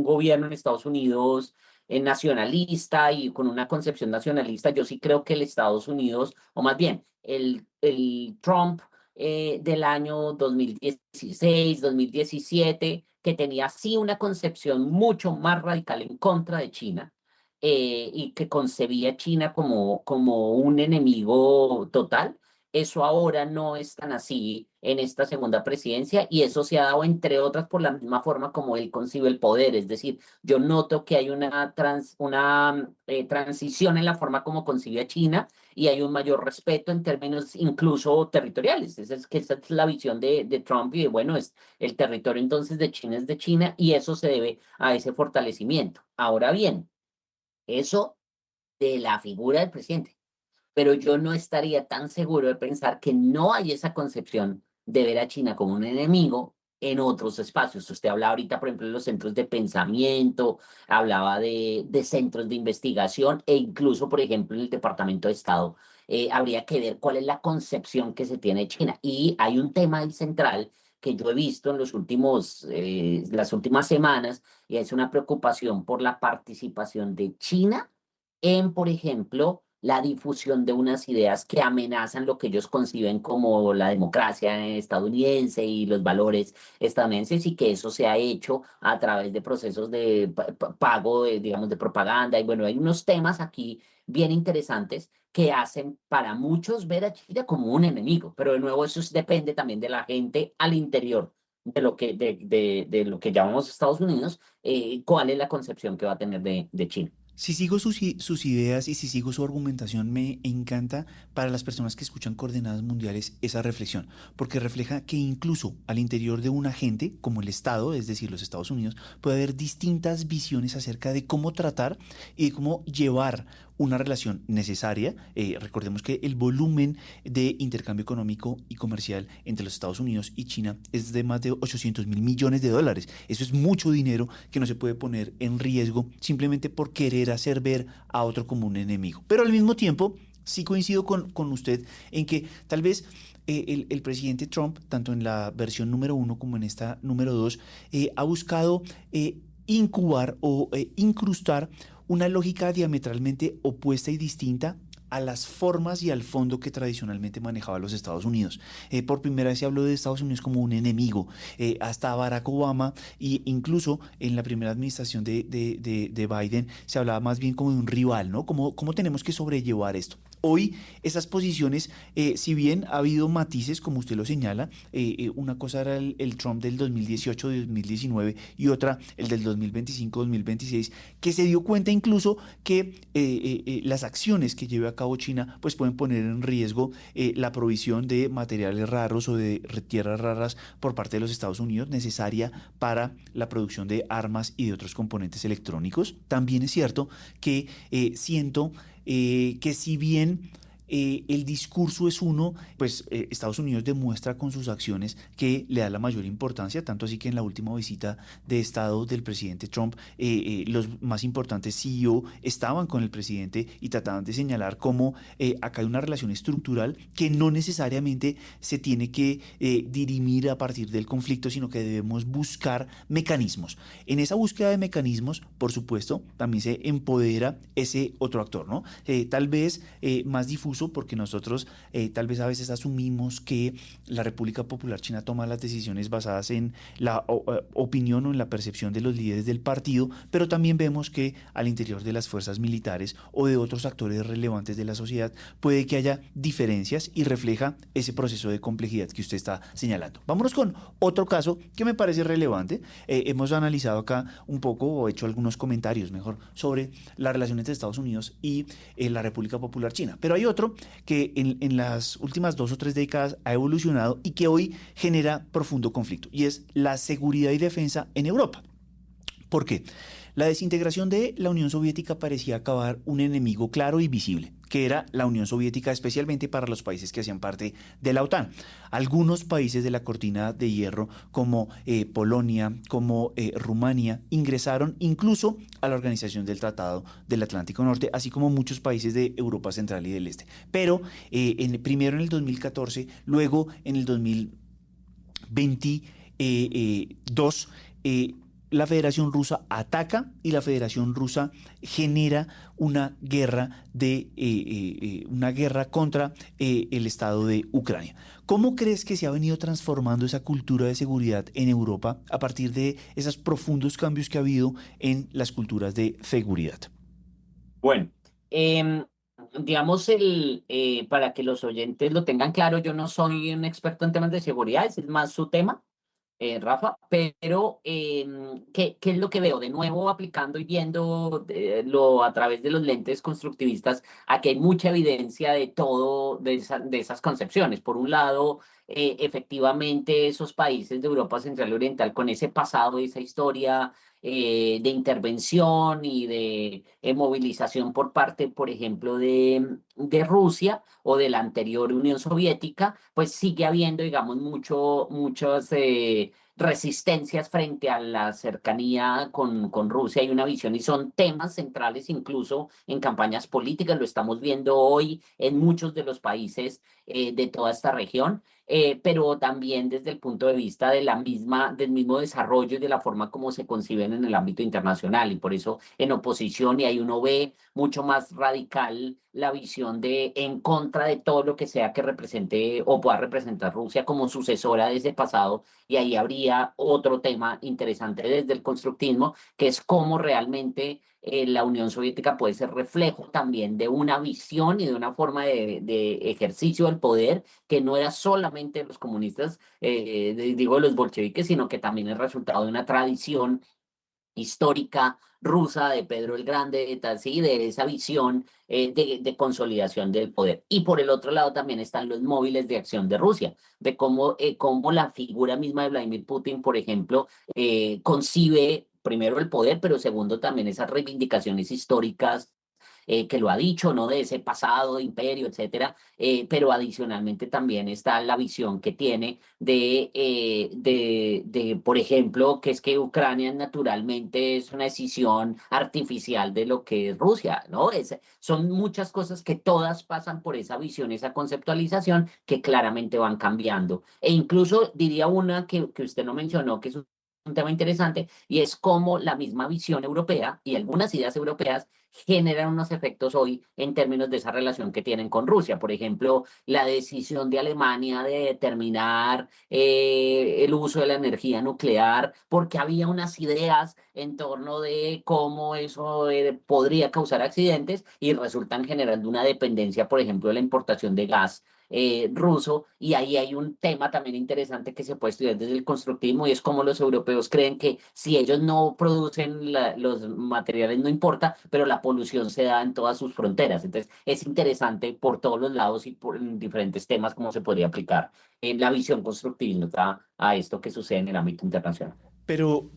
gobierno en Estados Unidos nacionalista y con una concepción nacionalista, yo sí creo que el Estados Unidos, o más bien, el Trump del año 2016, 2017, que tenía sí una concepción mucho más radical en contra de China y que concebía a China como un enemigo total. Eso ahora no es tan así en esta segunda presidencia y eso se ha dado, entre otras, por la misma forma como él concibe el poder. Es decir, yo noto que hay una transición en la forma como concibe a China y hay un mayor respeto en términos incluso territoriales. Esa es la visión de Trump y de, bueno, es el territorio entonces de China es de China y eso se debe a ese fortalecimiento. Ahora bien, eso de la figura del presidente, pero yo no estaría tan seguro de pensar que no hay esa concepción de ver a China como un enemigo en otros espacios. Usted hablaba ahorita, por ejemplo, de los centros de pensamiento, hablaba de centros de investigación e incluso, por ejemplo, en el Departamento de Estado. Habría que ver cuál es la concepción que se tiene de China. Y hay un tema ahí central que yo he visto en las últimas semanas, y es una preocupación por la participación de China en, por ejemplo, la difusión de unas ideas que amenazan lo que ellos conciben como la democracia estadounidense y los valores estadounidenses y que eso se ha hecho a través de procesos de pago, digamos, de propaganda. Y bueno, hay unos temas aquí bien interesantes que hacen para muchos ver a China como un enemigo, pero de nuevo depende también de la gente al interior de lo que llamamos Estados Unidos, cuál es la concepción que va a tener de China. Si sigo sus ideas y si sigo su argumentación, me encanta para las personas que escuchan Coordenadas Mundiales esa reflexión, porque refleja que incluso al interior de un agente, como el Estado, es decir, los Estados Unidos, puede haber distintas visiones acerca de cómo tratar y de cómo llevar una relación necesaria. Recordemos que el volumen de intercambio económico y comercial entre los Estados Unidos y China es de más de 800.000 millones de dólares. Eso es mucho dinero que no se puede poner en riesgo simplemente por querer hacer ver a otro como un enemigo. Pero al mismo tiempo, sí coincido con usted en que tal vez el presidente Trump, tanto en la versión número uno como en esta número dos, ha buscado incubar o incrustar una lógica diametralmente opuesta y distinta a las formas y al fondo que tradicionalmente manejaba los Estados Unidos. Por primera vez se habló de Estados Unidos como un enemigo, hasta Barack Obama e incluso en la primera administración de Biden se hablaba más bien como de un rival, ¿no? ¿Cómo tenemos que sobrellevar esto? Hoy esas posiciones, si bien ha habido matices, como usted lo señala, una cosa era el Trump del 2018-2019 y otra el del 2025-2026, que se dio cuenta incluso que las acciones que lleve a cabo China pues pueden poner en riesgo la provisión de materiales raros o de tierras raras por parte de los Estados Unidos necesaria para la producción de armas y de otros componentes electrónicos. También es cierto que siento que si bien el discurso es uno, pues Estados Unidos demuestra con sus acciones que le da la mayor importancia, tanto así que en la última visita de Estado del presidente Trump, los más importantes CEO estaban con el presidente y trataban de señalar cómo acá hay una relación estructural que no necesariamente se tiene que dirimir a partir del conflicto, sino que debemos buscar mecanismos. En esa búsqueda de mecanismos, por supuesto, también se empodera ese otro actor, ¿no? Tal vez más difuso porque nosotros tal vez a veces asumimos que la República Popular China toma las decisiones basadas en la opinión o en la percepción de los líderes del partido, pero también vemos que al interior de las fuerzas militares o de otros actores relevantes de la sociedad puede que haya diferencias y refleja ese proceso de complejidad que usted está señalando. Vámonos con otro caso que me parece relevante. Hemos analizado acá un poco o hecho algunos comentarios mejor sobre la relación entre Estados Unidos y la República Popular China, pero hay otro que en las últimas 2 o 3 décadas ha evolucionado y que hoy genera profundo conflicto, y es la seguridad y defensa en Europa. ¿Por qué? La desintegración de la Unión Soviética parecía acabar un enemigo claro y visible, que era la Unión Soviética, especialmente para los países que hacían parte de la OTAN. Algunos países de la cortina de hierro, como Polonia, como Rumania, ingresaron incluso a la Organización del Tratado del Atlántico Norte, así como muchos países de Europa Central y del Este. Pero primero en el 2014, luego en el 2022, la Federación Rusa ataca y la Federación Rusa genera una guerra contra el Estado de Ucrania. ¿Cómo crees que se ha venido transformando esa cultura de seguridad en Europa a partir de esos profundos cambios que ha habido en las culturas de seguridad? Bueno, em, digamos, para que los oyentes lo tengan claro, yo no soy un experto en temas de seguridad, ese es más su tema, Rafa, pero ¿qué es lo que veo? De nuevo, aplicando y viendo lo a través de los lentes constructivistas, aquí hay mucha evidencia de todo, de esas concepciones. Por un lado, efectivamente, esos países de Europa Central y Oriental con ese pasado, esa historia de intervención y de movilización por parte, por ejemplo, de Rusia o de la anterior Unión Soviética, pues sigue habiendo, digamos, muchas resistencias frente a la cercanía con Rusia. Hay una visión y son temas centrales incluso en campañas políticas. Lo estamos viendo hoy en muchos de los países de toda esta región. Pero también desde el punto de vista del mismo desarrollo y de la forma como se conciben en el ámbito internacional. Y por eso en oposición, y ahí uno ve mucho más radical la visión de en contra de todo lo que sea que represente o pueda representar Rusia como sucesora de ese pasado. Y ahí habría otro tema interesante desde el constructivismo, que es cómo realmente la Unión Soviética puede ser reflejo también de una visión y de una forma de ejercicio del poder que no era solamente los comunistas, digo los bolcheviques, sino que también es resultado de una tradición histórica rusa de Pedro el Grande, sí, de esa visión de consolidación del poder. Y por el otro lado también están los móviles de acción de Rusia, de cómo la figura misma de Vladimir Putin, por ejemplo, concibe primero el poder, pero segundo también esas reivindicaciones históricas que lo ha dicho, ¿no? De ese pasado de imperio, etcétera, pero adicionalmente también está la visión que tiene por ejemplo, que es que Ucrania naturalmente es una decisión artificial de lo que es Rusia, ¿no? Son muchas cosas que todas pasan por esa visión, esa conceptualización que claramente van cambiando. E incluso diría una que usted no mencionó, que es un tema interesante, y es cómo la misma visión europea y algunas ideas europeas generan unos efectos hoy en términos de esa relación que tienen con Rusia. Por ejemplo, la decisión de Alemania de determinar el uso de la energía nuclear, porque había unas ideas en torno de cómo eso podría causar accidentes y resultan generando una dependencia, por ejemplo, de la importación de gas ruso, y ahí hay un tema también interesante que se puede estudiar desde el constructivismo y es cómo los europeos creen que si ellos no producen los materiales no importa, pero la polución se da en todas sus fronteras. Entonces es interesante por todos los lados y por en diferentes temas cómo se podría aplicar en la visión constructivista a esto que sucede en el ámbito internacional. Pero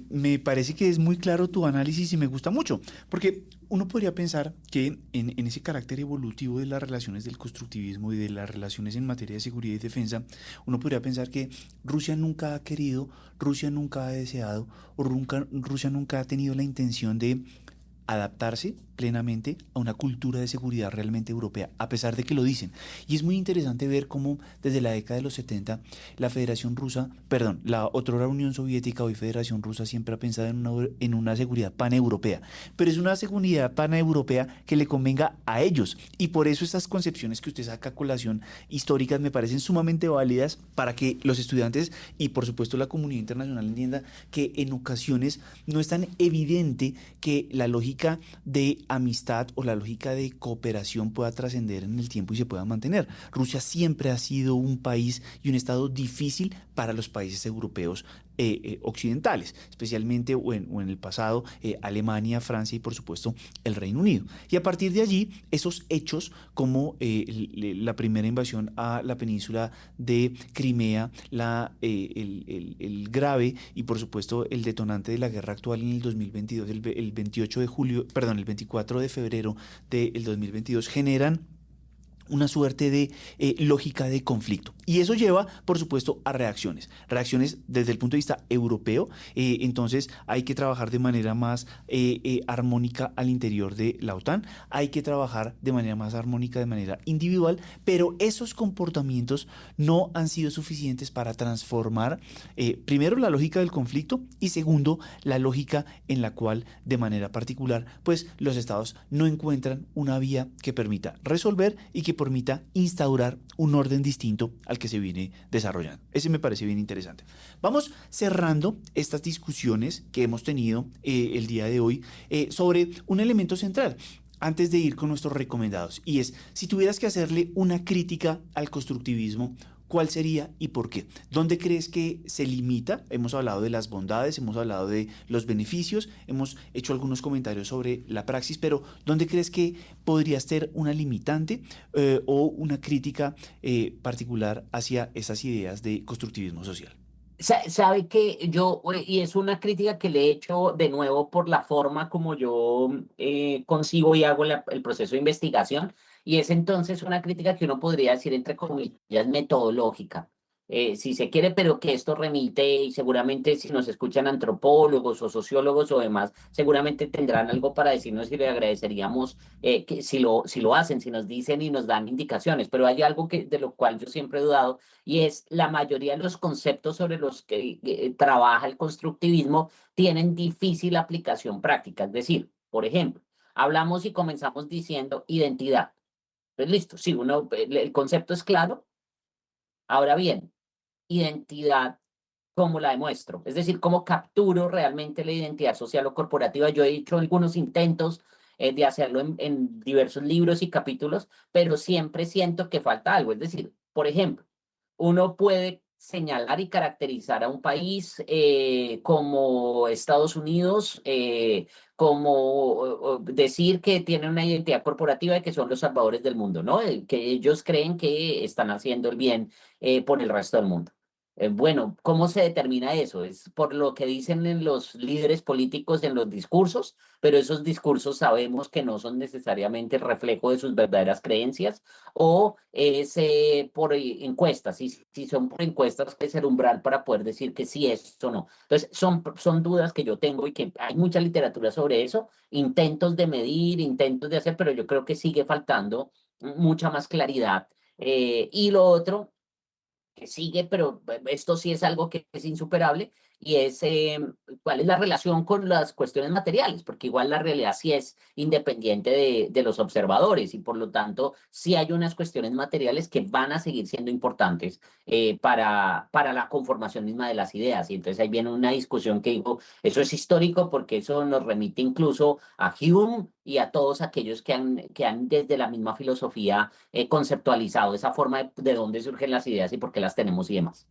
me parece que es muy claro tu análisis y me gusta mucho, porque uno podría pensar que en ese carácter evolutivo de las relaciones del constructivismo y de las relaciones en materia de seguridad y defensa, uno podría pensar que Rusia nunca ha querido, Rusia nunca ha deseado o Rusia nunca ha tenido la intención de adaptarse plenamente a una cultura de seguridad realmente europea, a pesar de que lo dicen. Y es muy interesante ver cómo desde la década de los 70 la Federación Rusa, perdón, la otrora Unión Soviética, hoy Federación Rusa, siempre ha pensado en una seguridad paneuropea, pero es una seguridad paneuropea que le convenga a ellos. Y por eso estas concepciones que usted saca a colación históricas me parecen sumamente válidas para que los estudiantes y por supuesto la comunidad internacional entienda que en ocasiones no es tan evidente que la lógica de amistad o la lógica de cooperación pueda trascender en el tiempo y se pueda mantener. Rusia siempre ha sido un país y un estado difícil para los países europeos occidentales, especialmente o en el pasado Alemania, Francia y por supuesto el Reino Unido. Y a partir de allí, esos hechos como la primera invasión a la península de Crimea, el grave y por supuesto el detonante de la guerra actual en el 2022, el 28 de julio, perdón, el 24 de febrero del 2022, generan una suerte de lógica de conflicto. Y eso lleva, por supuesto, a reacciones desde el punto de vista europeo. Entonces hay que trabajar de manera más armónica al interior de la OTAN, hay que trabajar de manera más armónica de manera individual, pero esos comportamientos no han sido suficientes para transformar, primero, la lógica del conflicto y segundo, la lógica en la cual, de manera particular, pues los estados no encuentran una vía que permita resolver y que permita instaurar un orden distinto al que se viene desarrollando. Ese me parece bien interesante. Vamos cerrando estas discusiones que hemos tenido el día de hoy sobre un elemento central. antes de ir con nuestros recomendados, y es, si tuvieras que hacerle una crítica al constructivismo, ¿cuál sería y por qué? ¿Dónde crees que se limita? Hemos hablado de las bondades, hemos hablado de los beneficios, hemos hecho algunos comentarios sobre la praxis, pero ¿dónde crees que podría ser una limitante o una crítica particular hacia esas ideas de constructivismo social? Sabe que yo, y es una crítica que le he hecho de nuevo por la forma como yo concibo y hago el proceso de investigación, y es entonces una crítica que uno podría decir entre comillas metodológica, si se quiere, pero que esto remite, y seguramente si nos escuchan antropólogos o sociólogos o demás, seguramente tendrán algo para decirnos y le agradeceríamos que si lo hacen, si nos dicen y nos dan indicaciones, pero hay algo de lo cual yo siempre he dudado y es la mayoría de los conceptos sobre los que trabaja el constructivismo tienen difícil aplicación práctica. Es decir, por ejemplo, hablamos y comenzamos diciendo identidad. Pues listo, sí, el concepto es claro. Ahora bien, identidad, ¿cómo la demuestro? Es decir, ¿cómo capturo realmente la identidad social o corporativa? Yo he hecho algunos intentos de hacerlo en diversos libros y capítulos, pero siempre siento que falta algo. Es decir, por ejemplo, uno puede señalar y caracterizar a un país como Estados Unidos, como decir que tiene una identidad corporativa y que son los salvadores del mundo, ¿no? Que ellos creen que están haciendo el bien por el resto del mundo. Bueno, ¿cómo se determina eso? Es por lo que dicen en los líderes políticos en los discursos, pero esos discursos sabemos que no son necesariamente el reflejo de sus verdaderas creencias, o es por encuestas, y si son por encuestas, es el umbral para poder decir que sí es o no. Entonces, son dudas que yo tengo y que hay mucha literatura sobre eso, intentos de medir, intentos de hacer, pero yo creo que sigue faltando mucha más claridad. Y lo otro que sigue, pero esto sí es algo que es insuperable, y es cuál es la relación con las cuestiones materiales, porque igual la realidad sí es independiente de los observadores y por lo tanto sí hay unas cuestiones materiales que van a seguir siendo importantes para la conformación misma de las ideas. Y entonces ahí viene una discusión que digo, eso es histórico porque eso nos remite incluso a Hume y a todos aquellos que han desde la misma filosofía conceptualizado esa forma de dónde surgen las ideas y por qué las tenemos y demás.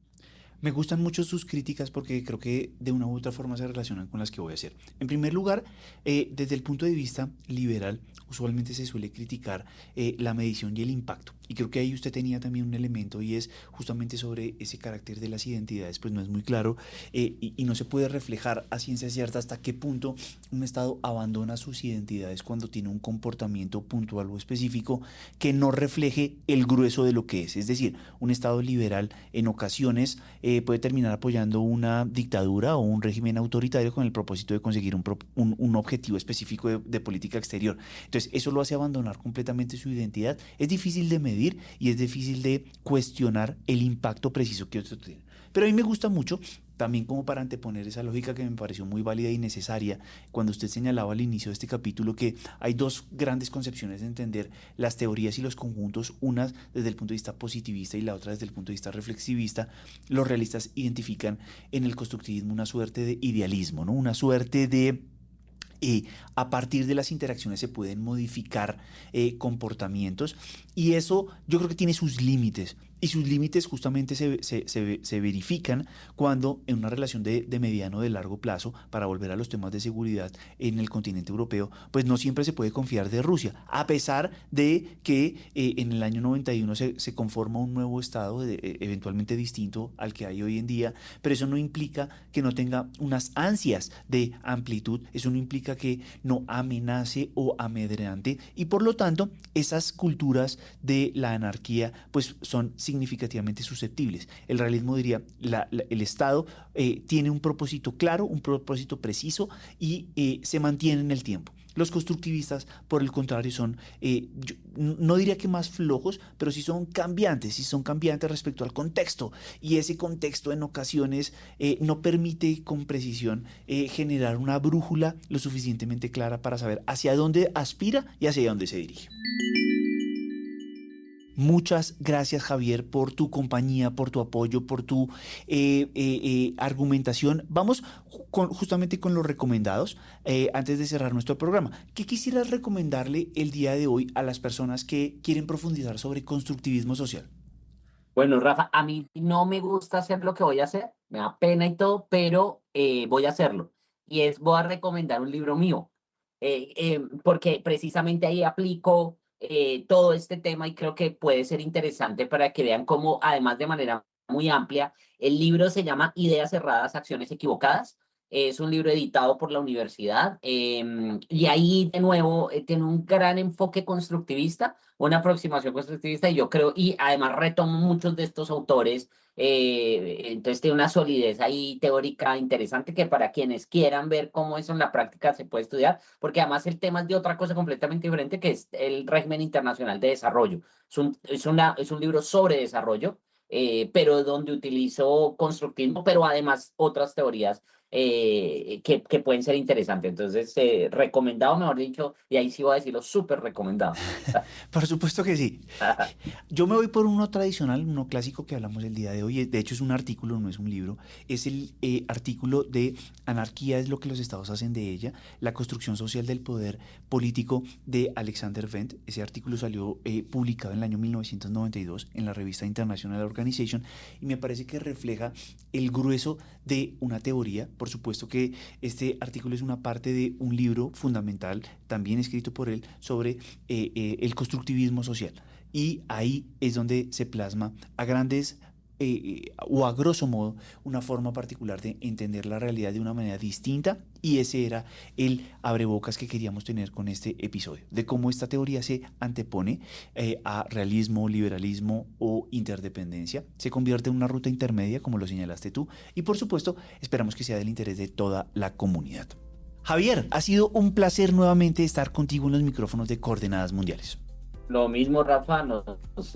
Me gustan mucho sus críticas porque creo que de una u otra forma se relacionan con las que voy a hacer. En primer lugar, desde el punto de vista liberal, usualmente se suele criticar la medición y el impacto. Y creo que ahí usted tenía también un elemento y es justamente sobre ese carácter de las identidades, pues no es muy claro y no se puede reflejar a ciencia cierta hasta qué punto un Estado abandona sus identidades cuando tiene un comportamiento puntual o específico que no refleje el grueso de lo que es. Es decir, un Estado liberal en ocasiones puede terminar apoyando una dictadura o un régimen autoritario con el propósito de conseguir un objetivo específico de política exterior. Entonces, eso lo hace abandonar completamente su identidad. Es difícil de medir y es difícil de cuestionar el impacto preciso que esto tiene. Pero a mí me gusta mucho, también como para anteponer esa lógica que me pareció muy válida y necesaria, cuando usted señalaba al inicio de este capítulo que hay dos grandes concepciones de entender las teorías y los conjuntos, unas desde el punto de vista positivista y la otra desde el punto de vista reflexivista. Los realistas identifican en el constructivismo una suerte de idealismo, ¿no? Una suerte de a partir de las interacciones se pueden modificar comportamientos y eso yo creo que tiene sus límites y sus límites justamente se verifican cuando en una relación de mediano o de largo plazo, para volver a los temas de seguridad en el continente europeo, pues no siempre se puede confiar de Rusia, a pesar de que en el año 91 se conforma un nuevo estado eventualmente distinto al que hay hoy en día, pero eso no implica que no tenga unas ansias de amplitud, eso no implica que no amenace o amedrante y por lo tanto esas culturas de la anarquía pues son significativamente susceptibles. El realismo diría, el Estado tiene un propósito claro, un propósito preciso y se mantiene en el tiempo. Los constructivistas, por el contrario, son, yo no diría que más flojos, pero sí son cambiantes respecto al contexto. Y ese contexto en ocasiones no permite con precisión generar una brújula lo suficientemente clara para saber hacia dónde aspira y hacia dónde se dirige. Muchas gracias, Javier, por tu compañía, por tu apoyo, por tu argumentación. Vamos justamente con los recomendados antes de cerrar nuestro programa. ¿Qué quisieras recomendarle el día de hoy a las personas que quieren profundizar sobre constructivismo social? Bueno, Rafa, a mí no me gusta hacer lo que voy a hacer, me da pena y todo, pero voy a hacerlo. Voy a recomendar un libro mío, porque precisamente ahí aplico todo este tema y creo que puede ser interesante para que vean cómo, además de manera muy amplia, el libro se llama Ideas Cerradas, Acciones Equivocadas. Es un libro editado por la universidad y ahí de nuevo tiene un gran enfoque constructivista, una aproximación constructivista y yo creo, y además retomo muchos de estos autores, entonces tiene una solidez ahí teórica interesante que para quienes quieran ver cómo eso en la práctica se puede estudiar, porque además el tema es de otra cosa completamente diferente que es el régimen internacional de desarrollo. Es un libro sobre desarrollo, pero donde utilizo constructivismo, pero además otras teorías que pueden ser interesantes. Entonces, recomendado, mejor dicho, y ahí sí voy a decirlo, súper recomendado. Por supuesto que sí. Yo me voy por uno tradicional, uno clásico que hablamos el día de hoy. De hecho, es un artículo, no es un libro. Es el artículo de Anarquía es lo que los estados hacen de ella, la construcción social del poder político de Alexander Wendt. Ese artículo salió publicado en el año 1992 en la revista International Organization y me parece que refleja el grueso de una teoría. Por supuesto que este artículo es una parte de un libro fundamental, también escrito por él, sobre el constructivismo social. Y ahí es donde se plasma a grandes o a grosso modo una forma particular de entender la realidad de una manera distinta, y ese era el abrebocas que queríamos tener con este episodio, de cómo esta teoría se antepone a realismo, liberalismo o interdependencia, se convierte en una ruta intermedia como lo señalaste tú, y por supuesto esperamos que sea del interés de toda la comunidad. Javier, ha sido un placer nuevamente estar contigo en los micrófonos de Coordenadas Mundiales. Lo mismo, Rafa,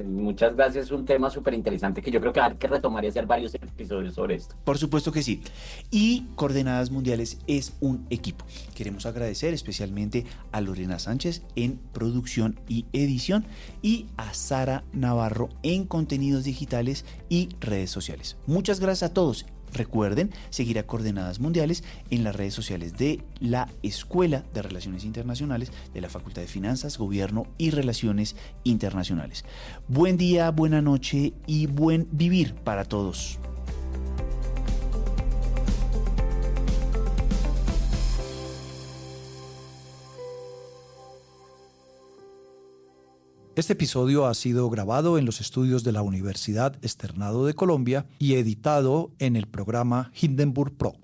muchas gracias. Es un tema súper interesante que yo creo que hay que retomar y hacer varios episodios sobre esto. Por supuesto que sí. Y Coordenadas Mundiales es un equipo. Queremos agradecer especialmente a Lorena Sánchez en producción y edición y a Sara Navarro en contenidos digitales y redes sociales. Muchas gracias a todos. Recuerden seguir a Coordenadas Mundiales en las redes sociales de la Escuela de Relaciones Internacionales de la Facultad de Finanzas, Gobierno y Relaciones Internacionales. Buen día, buena noche y buen vivir para todos. Este episodio ha sido grabado en los estudios de la Universidad Externado de Colombia y editado en el programa Hindenburg Pro.